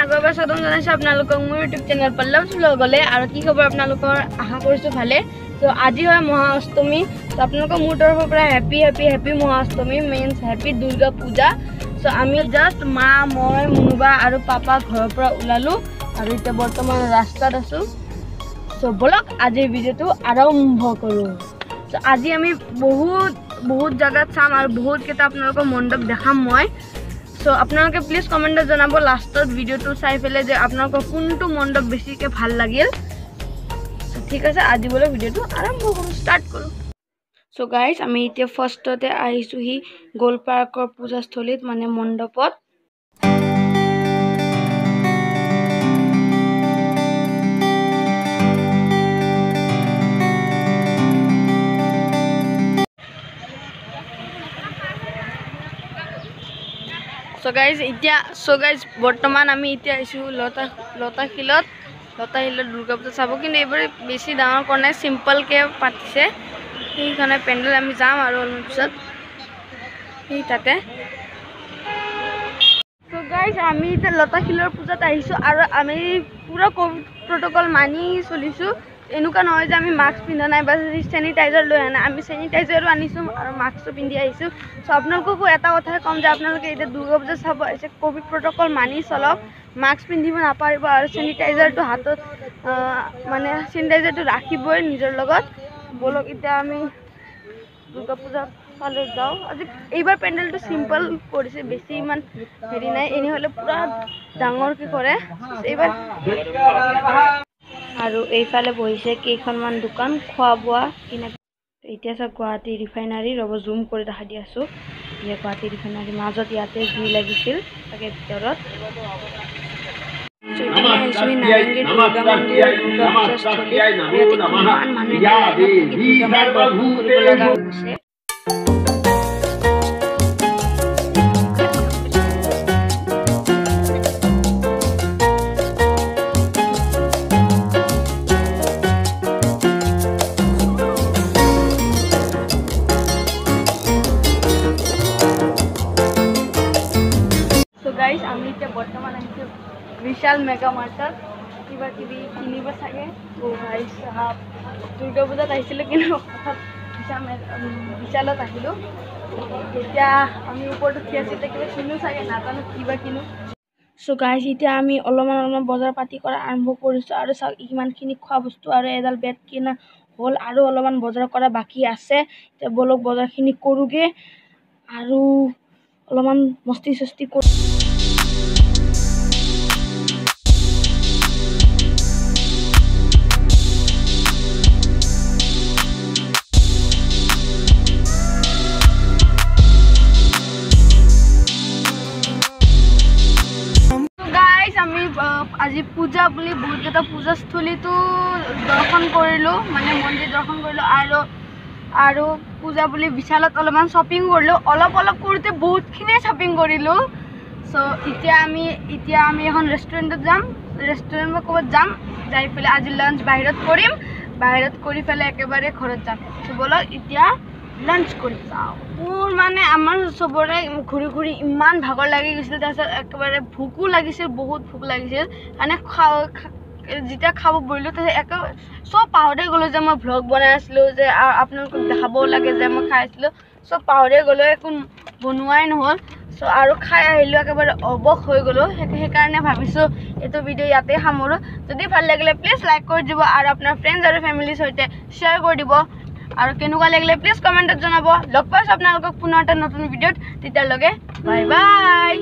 আকৌ এবাৰ স্বাগতম জনাইছোঁ আপোনালোকক মোৰ ইউটিউব চেনেল পল্লৱ ব্লগলৈ। আৰু কি খবৰ আপোনালোকৰ, আশা কৰিছোঁ ভালে। চ' আজি হয় মহাষ্টমী। চ' আপোনালোকৰ মোৰ তৰফৰ পৰা happy Mahashtami, means happy Durga Puja. চ' আমি জাষ্ট মা, মই, মুনুবা আৰু পাপা ঘৰৰ পৰা ওলালোঁ আৰু এতিয়া বৰ্তমান ৰাস্তাত আছোঁ। চ' বলক আজিৰ ভিডিঅ'টো আৰম্ভ কৰোঁ। চ' আজি আমি বহুত জেগাত চাম আৰু বহুতকেইটা আপোনালোকৰ মণ্ডপ দেখাম মই। চ' আপোনালোকে প্লিজ কমেণ্টত জনাব লাষ্টত ভিডিঅ'টো চাই পেলাই যে আপোনালোকৰ কোনটো মণ্ডপ বেছিকৈ ভাল লাগিল। চ' ঠিক আছে, আজি বোলে ভিডিঅ'টো আৰম্ভ কৰোঁ, ষ্টাৰ্ট কৰোঁ। চ' গাইজ, আমি এতিয়া ফাৰ্ষ্টতে আহিছোঁহি গোল পাৰ্কৰ পূজাস্থলীত, মানে মণ্ডপত। চ' গাইজ বৰ্তমান আমি এতিয়া আহিছোঁ লতা শিলত দুৰ্গা পূজা চাব। কিন্তু এইবাৰ বেছি ডাঙৰ কৰা নাই, চিম্পলকৈ পাতিছে। সেইকাৰণে পেণ্ডেল আমি যাম আৰু অলপ পিছত সেই তাতে। চ' গাইজ, আমি এতিয়া লতা শিলৰ পূজাত আহিছোঁ আৰু আমি পুৰা ক'ভিড প্ৰট'কল মানি চলিছোঁ। এনেকুৱা নহয় যে আমি মাস্ক পিন্ধা নাই বা চেনিটাইজাৰ লৈ অহা নাই, আমি চেনিটাইজাৰো আনিছোঁ আৰু মাস্কো পিন্ধি আহিছোঁ। চ' আপোনালোককো এটা কথাই ক'ম যে আপোনালোকে এতিয়া দুৰ্গা পূজা চাব আহিছে, ক'ভিড প্ৰট'কল মানি চলক, মাস্ক পিন্ধিব নাপাৰিব আৰু চেনিটাইজাৰটো হাতত মানে চেনিটাইজাৰটো ৰাখিবই নিজৰ লগত। বলক এতিয়া আমি দুৰ্গা পূজাত ফালে যাওঁ। আজি এইবাৰ পেণ্ডেলটো চিম্পল কৰিছে, বেছি ইমান হেৰি নাই, এনেহ'লে পূৰা ডাঙৰকৈ কৰে এইবাৰ। আৰু এইফালে বহিছে কেইখনমান দোকান খোৱা বোৱা কিনা। এতিয়া চাওক গুৱাহাটী ৰিফাইনাৰী, ৰ'ব জুম কৰি দেখা দি আছোঁ। এতিয়া গুৱাহাটী ৰিফাইনাৰীৰ মাজত ইয়াতে জুই লাগিছিল তাকে ভিতৰত। নাৰেংগীৰ দুৰ্গা মন্দিৰৰ দুৰ্গা পূজাস্থলী, ইয়াতে কিমান মানুহে দুৰ্গা মাক দৰ্শন কৰিব লগা হৈ গৈছে। আমি এতিয়া বৰ্তমান আহিছোঁ বিশাল মেগা মাৰ্টত, কিবা কিবি কিনিব চাগে। ভাই চাহাব, দুৰ্গা পূজাত আহিছিলোঁ কিন্তু বিশালত আহিলোঁ। এতিয়া আমি ওপৰত উঠি আছোঁ, এতিয়া কিবা কিনো চাগে, নাজানো কিবা কিনো। চ' গাইজ, এতিয়া আমি অলপমান বজাৰ পাতি কৰা আৰম্ভ কৰিছোঁ। আৰু চাওক ইমানখিনি খোৱা বস্তু আৰু এডাল বেট কিনা হ'ল আৰু অলপমান বজাৰ কৰা বাকী আছে। এতিয়া বলক বজাৰখিনি কৰোঁগৈ আৰু অলপমান মস্তি চস্তি কৰোঁ। আমি আজি পূজা বুলি বহুতকেইটা পূজাস্থলীটো দৰ্শন কৰিলোঁ, মানে মন্দিৰ দৰ্শন কৰিলোঁ আৰু পূজা বুলি বিশালত অলপমান শ্বপিং কৰিলোঁ। অলপ কৰোঁতে বহুতখিনিয়ে শ্বপিং কৰিলোঁ। চ' এতিয়া আমি এখন ৰেষ্টুৰেণ্টত যাম, ৰেষ্টুৰেণ্ট বা ক'ৰবাত যাম, যাই পেলাই আজি লাঞ্চ বাহিৰত কৰিম, বাহিৰত কৰি পেলাই একেবাৰে ঘৰত যাম। চ' বলক এতিয়া লাঞ্চ কৰি যাওঁ। মোৰ মানে আমাৰ চবৰে ঘূৰি ইমান ভাগৰ লাগি গৈছিল, তাৰপিছত একেবাৰে ভোকো লাগিছিল, বহুত ভোক লাগিছিল। মানে যেতিয়া খাব বহিলোঁ তাৰপিছত চব পাহৰি গ'লোঁ যে মই ভ্লগ বনাই আছিলোঁ, যে আপোনালোকক দেখাবও লাগে যে মই খাই আছিলোঁ। চব পাহৰি গ'লোঁ, একো বনোৱাই নহ'ল। চ' আৰু খাই আহিলোঁ, একেবাৰে অৱস হৈ গ'লোঁ। সেইকাৰণে ভাবিছোঁ এইটো ভিডিঅ' ইয়াতে সামৰোঁ। যদি ভাল লাগিলে প্লিজ লাইক কৰি দিব আৰু আপোনাৰ ফ্ৰেণ্ডছ আৰু ফেমিলিৰ সৈতে শ্বেয়াৰ কৰি দিব। আৰু কেনেকুৱা লাগিলে প্লিজ কমেণ্টত জনাব। লগ পাইছোঁ আপোনালোকক পুনৰ এটা নতুন ভিডিঅ'ত, তেতিয়ালৈকে বাই বাই।